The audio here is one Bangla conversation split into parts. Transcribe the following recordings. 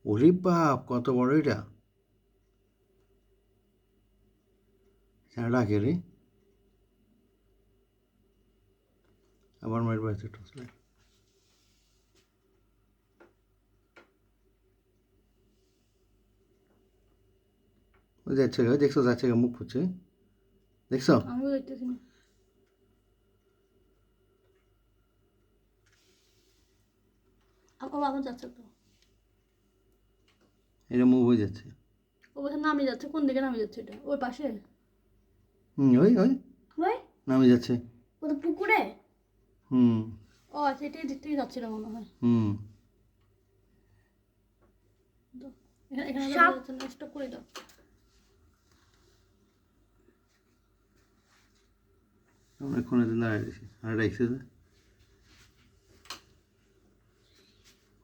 ওরে বাপ, কত বড় এটা! ডাকে রে, আবার মারবো একটা টর্চ লাইট। ওই যাচ্ছে গা, দেখছো যাচ্ছে গা, মুখ ফুটছে, দেখছো? আমিও দেখতেছি না। আবার যাচ্ছে তো, এটা মুভ হয়ে যাচ্ছে। ওখানে নামে যাচ্ছে। কোন দিকে নামে যাচ্ছে এটা? ওই পাশে? ওই ওই ওই নামে যাচ্ছে। ওটা পুকুরে? হুম ও আচ্ছা, এটাই দিক থেকে যাচ্ছিল মনে হয়। হুম এখানে যাচ্ছে না, স্টপ করে দাও। অনেকক্ষণ এদিন দাঁড়িয়ে দিয়েছি, আর ডাকছে যে,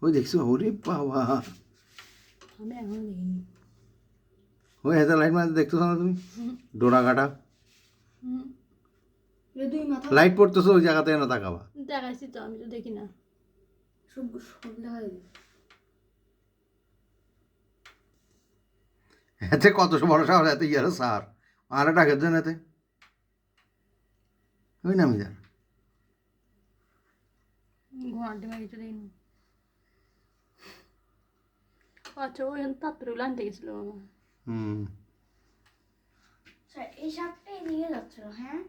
ওই দেখছো? ওরে বাবা, আমি এখনো দেখিনি। ওই হাতে লাইট মারতে দেখতেছো না তুমি? ডোরা কাটা লাইট পড়তেছো, ওই জায়গাতে না তাকাবা। দেখাইছি তো, আমি তো দেখি না। সন্ধ্যা হয়ে গেছে। এতে কত বড় সাহস, এত ইয়ার সার আর ডাকের জন্য এতে, ওই নামি যা। ঘোড়ার ডিমে কিছু দেখিনি। আচ্ছা, ওই তাড়াতাড়ি আনতে গেছিল মনে হয়। হুম এই সাপটা এদিকে যাচ্ছিল, হ্যাঁ।